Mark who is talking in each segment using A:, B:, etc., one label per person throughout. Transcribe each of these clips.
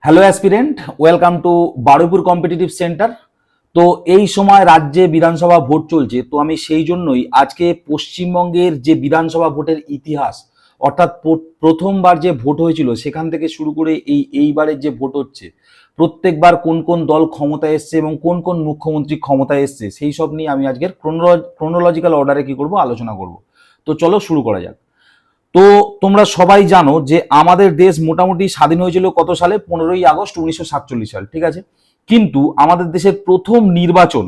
A: Hello aspirant, welcome to Baruipur competitive centre. তো এই সময় রাজ্যে বিধানসভা ভোট চলছে, তো আমি সেই জন্যই আজকে পশ্চিমবঙ্গের যে বিধানসভা ভোটের ইতিহাস, অর্থাৎ প্রথমবার যে ভোট হয়েছিল সেখান থেকে শুরু করে এইবারের যে ভোট হচ্ছে, প্রত্যেকবার কোন কোন দল ক্ষমতায় এসছে এবং কোন কোন মুখ্যমন্ত্রী ক্ষমতায় এসছে, সেই সব নিয়ে আমি আজকের ক্রোনোলজিক্যাল অর্ডারে কি করব, আলোচনা করব। তো চলো শুরু করা যাক। তো তোমরা সবাই জানো যে আমাদের দেশ মোটামুটি স্বাধীন হয়েছিল কত সালে? 15ই আগস্ট 1947 সাল, ঠিক আছে। কিন্তু আমাদের দেশের প্রথম নির্বাচন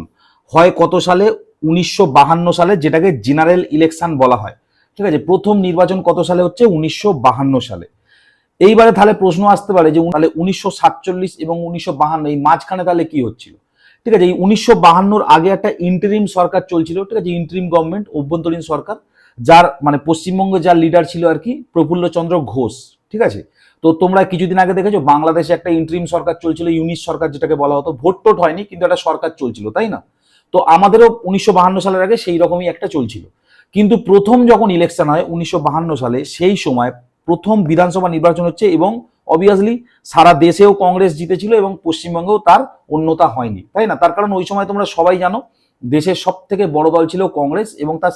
A: হয় কত সালে? 1952 সালে, যেটাকে জেনারেল ইলেকশন বলা হয়, ঠিক আছে। প্রথম নির্বাচন কত সালে হচ্ছে? 1952 সালে। এইবারে তাহলে প্রশ্ন আসতে পারে যে তাহলে 1947 এবং 1952 এই মাঝখানে তাহলে কি হচ্ছিল? ঠিক আছে, এই 1952 আগে একটা ইন্টারিম সরকার চলছিল, ঠিক আছে, ইন্টারিম গভর্নমেন্ট, অভ্যন্তরীণ সরকার, যার মানে পশ্চিমবঙ্গে যার লিডার ছিল আর কি প্রফুল্লচন্দ্র ঘোষ, ঠিক আছে। তো তোমরা কিছুদিন আগে দেখেছো বাংলাদেশে একটা ইন্টারিম সরকার চলছিল, ইউনিট সরকার যেটাকে বলা হতো, ভোট টোট হয়নি কিন্তু একটা সরকার চলছিল, তাই না? তো আমাদেরও 1952 সালের আগে সেই রকমই একটা চলছিল। কিন্তু প্রথম যখন ইলেকশন হয় 1952 সালে, সেই সময় প্রথম বিধানসভা নির্বাচন হচ্ছে এবং অবভিয়াসলি সারা দেশেও কংগ্রেস জিতেছিল এবং পশ্চিমবঙ্গেও তার অন্যতা হয়নি, তাই না? তার কারণ ওই সময় তোমরা সবাই জানো দেশের সব থেকে বড় দল ছিল কংগ্রেস এবং তার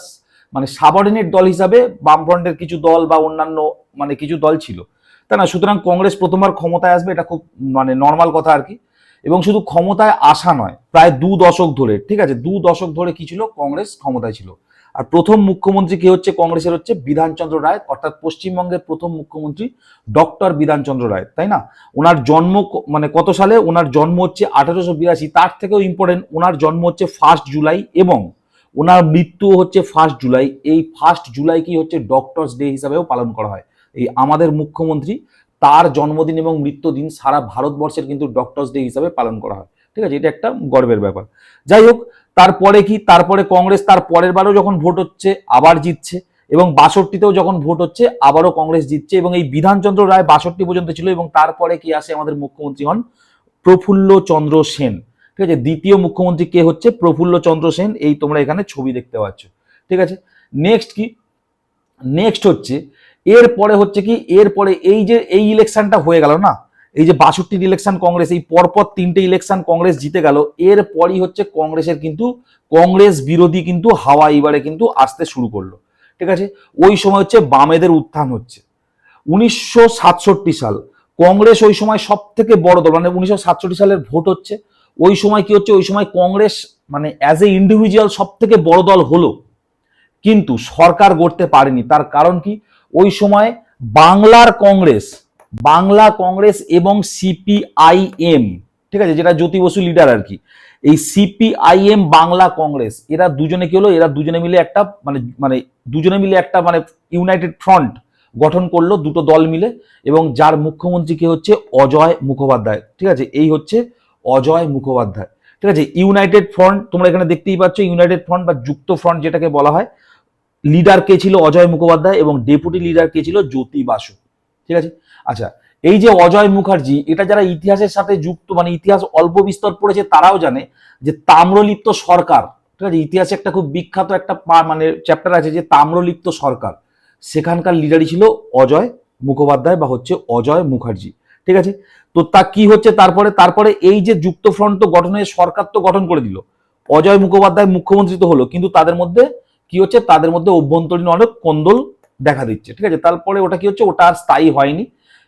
A: মানে সাবঅর্ডিনেট দল হিসাবে বামফ্রন্টের কিছু দল বা অন্যান্য মানে কিছু দল ছিল, তাই না? সুতরাং কংগ্রেস প্রথমবার ক্ষমতায় আসবে, এটা খুব মানে নর্মাল কথা আর কি। এবং শুধু ক্ষমতায় আসা নয়, প্রায় 2 দশক ধরে, ঠিক আছে, 2 দশক ধরে কি ছিল? কংগ্রেস ক্ষমতায় ছিল। আর প্রথম মুখ্যমন্ত্রী কে হচ্ছে কংগ্রেসের? হচ্ছে বিধানচন্দ্র রায়, অর্থাৎ পশ্চিমবঙ্গের প্রথম মুখ্যমন্ত্রী ডক্টর বিধানচন্দ্র রায়, তাই না? ওনার জন্ম মানে কত সালে? ওনার জন্ম হচ্ছে 1882। তার থেকেও ইম্পর্টেন্ট, ওনার জন্ম হচ্ছে 1 জুলাই এবং ওনার মৃত্যু হচ্ছে 1 জুলাই। এই 1 জুলাই কি হচ্ছে ডক্টরস ডে হিসাবেও পালন করা হয়। এই আমাদের মুখ্যমন্ত্রী, তার জন্মদিন এবং মৃত্যুদিন সারা ভারতবর্ষের কিন্তু ডক্টরস ডে হিসাবে পালন করা হয়, ঠিক আছে। এটা একটা গর্বের ব্যাপার। যাই হোক, তারপরে কি? তারপরে কংগ্রেস তার পরের বারও যখন ভোট হচ্ছে আবার জিতছে এবং 62তেও যখন ভোট হচ্ছে আবারও কংগ্রেস জিতছে এবং এই বিধানচন্দ্র রায় 62 পর্যন্ত ছিল এবং তারপরে কি আসে? আমাদের মুখ্যমন্ত্রী হন প্রফুল্ল চন্দ্র সেন, ঠিক আছে। দ্বিতীয় মুখ্যমন্ত্রী কে হচ্ছে? প্রফুল্ল চন্দ্র সেন। এই তোমরা এখানে ছবি দেখতে পাচ্ছ, ঠিক আছে। নেক্সট কি? নেক্সট হচ্ছে এরপরে হচ্ছে কি? এরপরে এই যে এই ইলেকশনটা হয়ে গেল না, এই যে 62 ইলেকশন কংগ্রেস, এই পরপর 3টে ইলেকশন কংগ্রেস জিতে গেল, এরপরই হচ্ছে কংগ্রেসের কিন্তু কংগ্রেস বিরোধী কিন্তু হাওয়া এবারে কিন্তু আসতে শুরু করলো, ঠিক আছে। ওই সময় হচ্ছে বামেদের উত্থান হচ্ছে। 1967 সাল, কংগ্রেস ওই সময় সব থেকে বড় দল, মানে 1967 সালের ভোট হচ্ছে। ওই সময় কি হচ্ছে? ওই সময় কংগ্রেস মানে অ্যাজ এ ইন্ডিভিজুয়াল সব থেকে বড় দল হলো, কিন্তু সরকার গড়তে পারেনি। তার কারণ কি? ওই সময় বাংলা কংগ্রেস এবং সিপিআইএম, ঠিক আছে, যেটা জ্যোতি বসু লিডার আর কি, এই সিপিআইএম বাংলা কংগ্রেস, এরা দুজনে কি হলো? এরা দুজনে মিলে একটা মানে মানে দুজনে মিলে একটা মানে ইউনাইটেড ফ্রন্ট গঠন করলো, দুটো দল মিলে, এবং যার মুখ্যমন্ত্রী কে হচ্ছে? অজয় মুখোপাধ্যায়, ঠিক আছে। এই হচ্ছে অজয় মুখোপাধ্যায়, ঠিক আছে। ইউনাইটেড ফ্রন্ট তোমরা এখানে দেখতেই পাচ্ছ, ইউনাইটেড ফ্রন্ট বা যুক্ত ফ্রন্ট যেটাকে বলা হয়। লিডার কে ছিল? অজয় মুখোপাধ্যায় এবং ডেপুটি লিডার কে ছিল? জ্যোতি বাসু, ঠিক আছে। আচ্ছা, এই যে অজয় মুখার্জি, এটা যারা ইতিহাসের সাথে যুক্ত মানে ইতিহাস অল্প বিস্তর পড়েছে তারাও জানে যে তাম্রলিপ্ত সরকার, ঠিক আছে, ইতিহাসে একটা খুব বিখ্যাত একটা মানে চ্যাপ্টার আছে যে তাম্রলিপ্ত সরকার, সেখানকার লিডারই ছিল অজয় মুখোপাধ্যায় বা হচ্ছে অজয় মুখার্জি, ঠিক আছে। তো তা কি হচ্ছে তারপরে? তারপরে এই যে যুক্ত ফ্রন্ট তো গঠনের সরকার তো গঠন করে দিল, অজয় মুখোপাধ্যায় মুখ্যমন্ত্রী তো হলো, কিন্তু তাদের মধ্যে কি হচ্ছে? তাদের মধ্যে অভ্যন্তরীণ অনেক কোন্দল দেখা দিচ্ছে, ঠিক আছে। তারপরে ওটা কি হচ্ছে? ওটা আর স্থায়ী হয়নি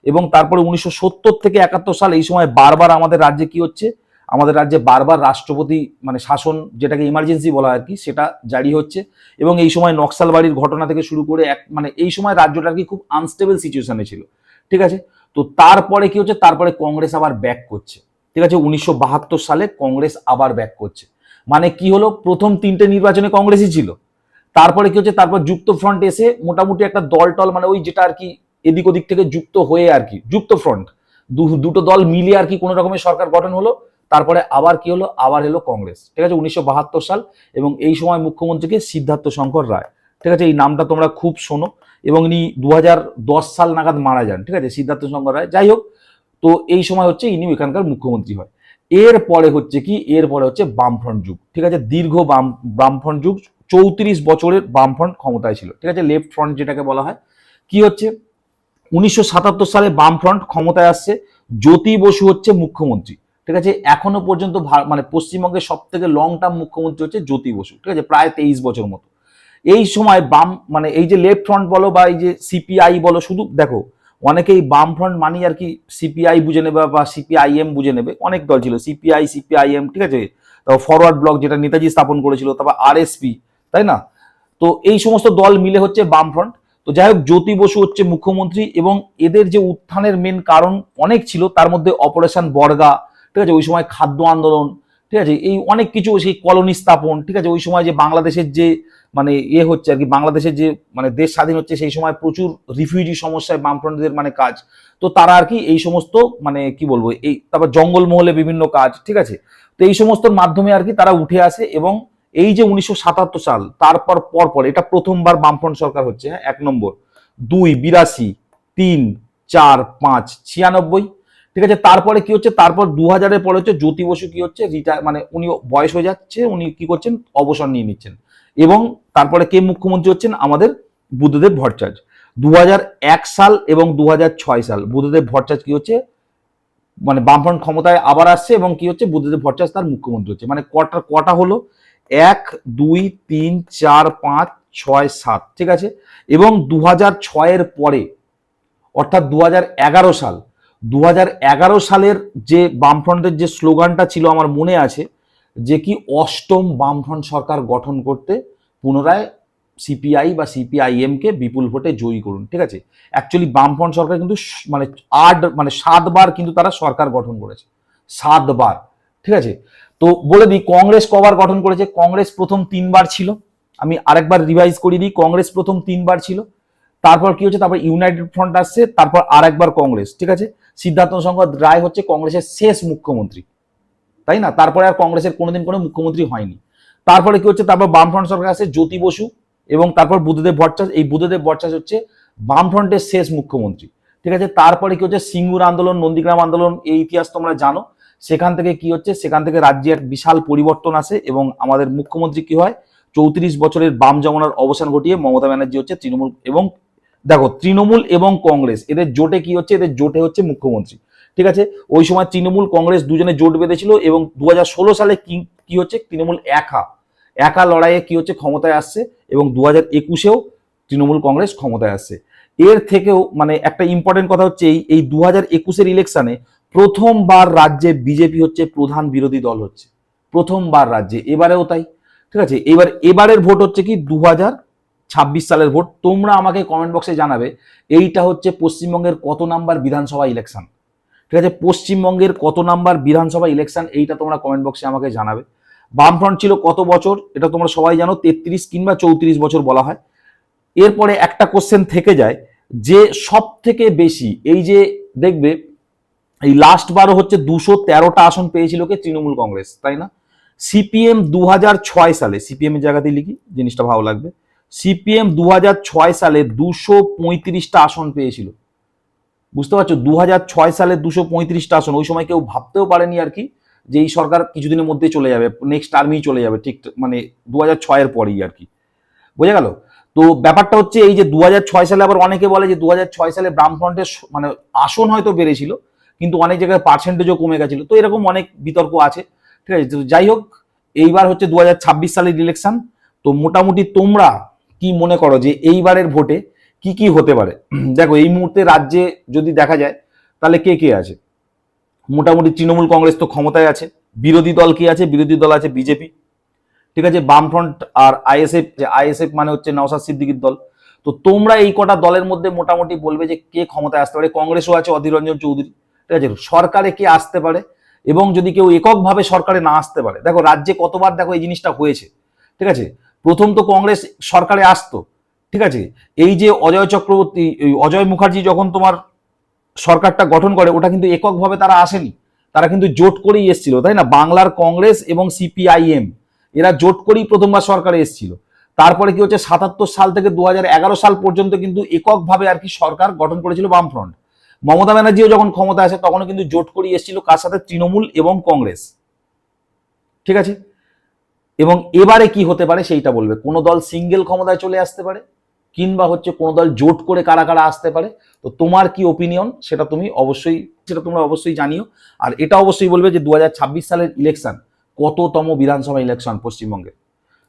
A: এবং তারপরে 1970 থেকে 71 সাল এই সময় বারবার আমাদের রাজ্যে কি হচ্ছে? আমাদের রাজ্যে বারবার রাষ্ট্রপতি মানে শাসন, যেটাকে ইমার্জেন্সি বলা হয় আর কি, সেটা জারি হচ্ছে এবং এই সময় নকশালবাড়ির ঘটনা থেকে শুরু করে এক মানে এই সময় রাজ্যটা কি খুব আনস্টেবল সিচুয়েশনে ছিল, ঠিক আছে। তো তারপরে কি হচ্ছে? তারপরে কংগ্রেস আবার ব্যাক করছে, ঠিক আছে। 1972 সালে কংগ্রেস আবার ব্যাক করছে। মানে কি হলো? প্রথম 3টে নির্বাচনে কংগ্রেসই ছিল, তারপরে কি হচ্ছে? তারপর যুক্ত ফ্রন্ট এসে মোটামুটি একটা দল টল মানে ওই যেটা আর কি এদিক ওদিক থেকে যুক্ত হয়ে আর কি, যুক্ত ফ্রন্ট দুটো দল মিলিয়ে আর কি কোনো রকমের সরকার গঠন হলো। তারপরে আবার কি হলো? আবার এলো কংগ্রেস, ঠিক আছে, 1972 সাল। এবং এই সময় মুখ্যমন্ত্রীকে সিদ্ধার্থ শঙ্কর রায়, ঠিক আছে। এই নামটা তোমরা খুব শোনো এবং ইনি 2010 সাল নাগাদ মারা যান, ঠিক আছে, সিদ্ধার্থ শঙ্কর রায়। যাই হোক, তো এই সময় হচ্ছে ইনি এখানকার মুখ্যমন্ত্রী হয়। এরপরে হচ্ছে কি? এরপরে হচ্ছে বামফ্রন্ট যুগ, ঠিক আছে, দীর্ঘ বামফ্রন্ট যুগ, 34 বছরের বামফ্রন্ট ক্ষমতায় ছিল, ঠিক আছে, লেফট ফ্রন্ট যেটাকে বলা হয়। কি হচ্ছে? 1977 সালে বামফ্রন্ট ক্ষমতায় আসছে, জ্যোতি বসু হচ্ছে মুখ্যমন্ত্রী। ঠিক আছে, এখনো পর্যন্ত মানে পশ্চিমবঙ্গের সব থেকে লং টার্ম মুখ্যমন্ত্রী হচ্ছে জ্যোতি বসু। ঠিক আছে, প্রায় 23 বছর মতো। এই সময় বাম মানে এই যে লেফট ফ্রন্ট বলো বা এই যে সিপিআই বলো, শুধু দেখো অনেকেই বাম ফ্রন্ট মানি আর কি সিপিআই বুঝে নেবে বা সিপিআইএম বুঝে নেবে। অনেক দল ছিল, সিপিআই, সিপিআইএম, ঠিক আছে, তারপর ফরওয়ার্ড ব্লক যেটা নেতাজি স্থাপন করেছিল, তারপর আরএসপি, তাই না? তো এই সমস্ত দল মিলে হচ্ছে বামফ্রন্ট। তো যাই হোক, জ্যোতি বসু হচ্ছে মুখ্যমন্ত্রী এবং এদের যে উত্থানের মেন কারণ অনেক ছিল, তার মধ্যে অপারেশন বর্গা, ঠিক আছে, ওই সময় খাদ্য আন্দোলন, ঠিক আছে, এই অনেক কিছু, সেই কলোনি স্থাপন, ঠিক আছে, ওই সময় যে বাংলাদেশের যে মানে হচ্ছে আর কি, বাংলাদেশের যে মানে দেশ স্বাধীন হচ্ছে সেই সময় প্রচুর রিফিউজি সমস্যায় বামফ্রন্টদের মানে কাজ। তো তারা আর কি এই সমস্ত মানে কি বলবো, এই তারপর জঙ্গলমহলে বিভিন্ন কাজ, ঠিক আছে। তো এই সমস্তর মাধ্যমে আর কি তারা উঠে আসে এবং এই যে 1977 সাল, তারপর পরপর এটা প্রথমবার বামফ্রন্ট সরকার হচ্ছে। হ্যাঁ, 1 নম্বর, 2 82, 3 4 5 96, ঠিক আছে। তারপরে কি হচ্ছে, তারপর 2000-এর পরে হচ্ছে জ্যোতি বসু কি হচ্ছে রিটায়ার, মানে উনি বয়স হয়ে যাচ্ছে, উনি কি করছেন, অবসর নিয়ে নিচ্ছেন। এবং তারপরে কে মুখ্যমন্ত্রী হচ্ছেন, আমাদের বুদ্ধদেব ভট্টাচার্য। 2001 সাল এবং 2006 সাল বুদ্ধদেব ভট্টাচার্য কি হচ্ছে, মানে বামফ্রন্ট ক্ষমতায় আবার আসছে এবং কি হচ্ছে, বুদ্ধদেব ভট্টাচার্য তার মুখ্যমন্ত্রী হচ্ছে। মানে কটা হলো, 1 2 3 4 5 6 7, ঠিক আছে। এবং 2006-এর পরে অর্থাৎ 2011 সাল, 2011 সালের যে বামফ্রন্টের যে স্লোগানটা ছিল আমার মনে আছে, যে কি অষ্টম বামফ্রন্ট সরকার গঠন করতে পুনরায় সিপিআই বা সিপিআইএম কে বিপুল ভোটে জয়ী করুন। ঠিক আছে, অ্যাকচুয়ালি বামফ্রন্ট সরকার কিন্তু মানে 7বার কিন্তু তারা সরকার গঠন করেছে, 7বার। ঠিক আছে, তো বলে দিই কংগ্রেস কবার গঠন করেছে। কংগ্রেস প্রথম 3বার ছিল, আমি আরেকবার রিভাইজ করে দিই, কংগ্রেস প্রথম 3বার ছিল। তারপর কি হচ্ছে, তারপর ইউনাইটেড ফ্রন্ট আসছে, তারপর আরেকবার কংগ্রেস। ঠিক আছে, সিদ্ধার্থ শঙ্কর রায় হচ্ছে কংগ্রেসের শেষ মুখ্যমন্ত্রী, তাই না? তারপরে আর কংগ্রেসের কোনোদিন কোনো মুখ্যমন্ত্রী হয়নি। তারপরে কি হচ্ছে, তারপর বামফ্রন্ট সরকার আসে, জ্যোতি বসু এবং তারপর বুদ্ধদেব ভট্টাচার্য। এই বুদ্ধদেব ভট্টাচার্য হচ্ছে বামফ্রন্টের শেষ মুখ্যমন্ত্রী। ঠিক আছে, তারপরে কি হচ্ছে, সিঙ্গুর আন্দোলন, নন্দীগ্রাম আন্দোলন, এই ইতিহাস তোমরা জানো। সেখান থেকে কি হচ্ছে, সেখান থেকে রাজ্যে এক বিশাল পরিবর্তন আসে এবং আমাদের মুখ্যমন্ত্রী কি হয়, 34 বছরের বাম জমানার অবসান ঘটিয়ে মমতা ব্যানার্জি হচ্ছে তৃণমূল। এবং দেখো, তৃণমূল এবং কংগ্রেস এদের জোটে কি হচ্ছে, এদের জোটে হচ্ছে মুখ্যমন্ত্রী। ঠিক আছে, ওই সময় তৃণমূল কংগ্রেস দুজনে জোট বেঁধেছিল এবং 2016 সালে কি হচ্ছে, তৃণমূল একা লড়াইয়ে কি হচ্ছে, ক্ষমতায় আসছে এবং 2021-এও তৃণমূল কংগ্রেস ক্ষমতায় আসছে। এর থেকেও মানে একটা ইম্পর্টেন্ট কথা হচ্ছে, এই 2021-এর ইলেকশনে প্রথমবার রাজ্যে বিজেপি হচ্ছে প্রধান বিরোধী দল হচ্ছে, প্রথমবার রাজ্যে, এবারেও তাই। ঠিক আছে, এবারের ভোট হচ্ছে কি 2026 সালের ভোট। তোমরা আমাকে কমেন্ট বক্সে জানাবে এইটা হচ্ছে পশ্চিমবঙ্গের কত নাম্বার বিধানসভা ইলেকশন। ঠিক আছে, পশ্চিমবঙ্গের কত নাম্বার বিধানসভা ইলেকশন, এইটা তোমরা কমেন্ট বক্সে আমাকে জানাবে। বামফ্রন্ট ছিল কত বছর, এটা তোমরা সবাই জানো, 33 কিংবা 34 বছর বলা হয়। এরপরে একটা কোশ্চেন থেকে যায়, যে সব থেকে বেশি এই যে দেখবে এই লাস্ট বারও হচ্ছে 213টা আসন পেয়েছিল কে, তৃণমূল কংগ্রেস, তাই না? সিপিএম 2006 সালে, সিপিএম এর জায়গাতে লিখি, জিনিসটা ভালো লাগবে, সিপিএম 2006 সালে 235টা আসন পেয়েছিল। বুঝতে পারছো, 2006 সালে 235টা আসন। ওই সময় কেউ ভাবতেও পারেনি আর কি যে এই সরকার কিছুদিনের মধ্যে চলে যাবে, নেক্সট টার্মেই চলে যাবে, ঠিক মানে 2006-এর পরেই আর কি। বোঝা গেল? তো ব্যাপারটা হচ্ছে এই যে 2006 সালে, আবার অনেকে বলে যে 2006 সালে বামফ্রন্টের মানে আসন হয়তো বেড়েছিল কিন্তু অনেক জায়গায় পার্সেন্টেজও কমে গেছিল। তো এরকম অনেক বিতর্ক আছে। ঠিক আছে, যাই হোক, এইবার হচ্ছে 2026 সালের ইলেকশন। তো মোটামুটি তোমরা কি মনে করো যে এইবারের ভোটে কি কি হতে পারে? দেখো, এই মুহূর্তে রাজ্যে যদি দেখা যায় তাহলে কে কে আছে, মোটামুটি তৃণমূল কংগ্রেস তো ক্ষমতায় আছে। বিরোধী দল কি আছে? বিরোধী দল আছে বিজেপি। ঠিক আছে, বামফ্রন্ট আর আইএসএফ, যে আইএসএফ মানে হচ্ছে নওশাদ সিদ্দিকীর দল। তো তোমরা এই কটা দলের মধ্যে মোটামুটি বলবে যে কে ক্ষমতায় আসতে পারে। কংগ্রেসও আছে অধীর রঞ্জন চৌধুরী। ঠিক আছে, সরকারে কে আসতে পারে এবং যদি কেউ এককভাবে সরকারে না আসতে পারে, দেখো রাজ্যে কতবার দেখো এই জিনিসটা হয়েছে। ঠিক আছে, প্রথম তো কংগ্রেস সরকারে আসতো। ঠিক আছে, এই যে অজয় চক্রবর্তী, অজয় মুখার্জি যখন তোমার সরকারটা গঠন করে, ওটা কিন্তু এককভাবে তারা আসেনি, তারা কিন্তু জোট করেই এসেছিল, তাই না? বাংলার কংগ্রেস এবং সিপিআইএম এরা জোট করেই প্রথমবার সরকারে এসেছিল। তারপরে কি হচ্ছে, 77 সাল থেকে 2011 সাল পর্যন্ত কিন্তু এককভাবে আর কি সরকার গঠন করেছিল বামফ্রন্ট। মমতা ব্যানার্জিও যখন ক্ষমতা আসে তখনও কিন্তু জোট করেই এসেছিল, কার সাথে? তৃণমূল এবং কংগ্রেস। ঠিক আছে, এবং এবারে কি হতে পারে সেইটা বলবে। কোন দল সিঙ্গেল ক্ষমতায় চলে আসতে পারে কিংবা হচ্ছে কোনো দল জোট করে কারা কারা আসতে পারে। তো তোমার কি ওপিনিয়ন সেটা তোমরা অবশ্যই জানিও। আর এটা অবশ্যই বলবে যে 2026 সালের ইলেকশন কততম বিধানসভা ইলেকশন পশ্চিমবঙ্গে।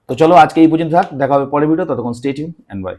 A: তো চলো আজকে এই পর্যন্ত থাক, দেখা হবে পরের ভিডিও, ততক্ষণ স্টে টিউন এন্ড বাই।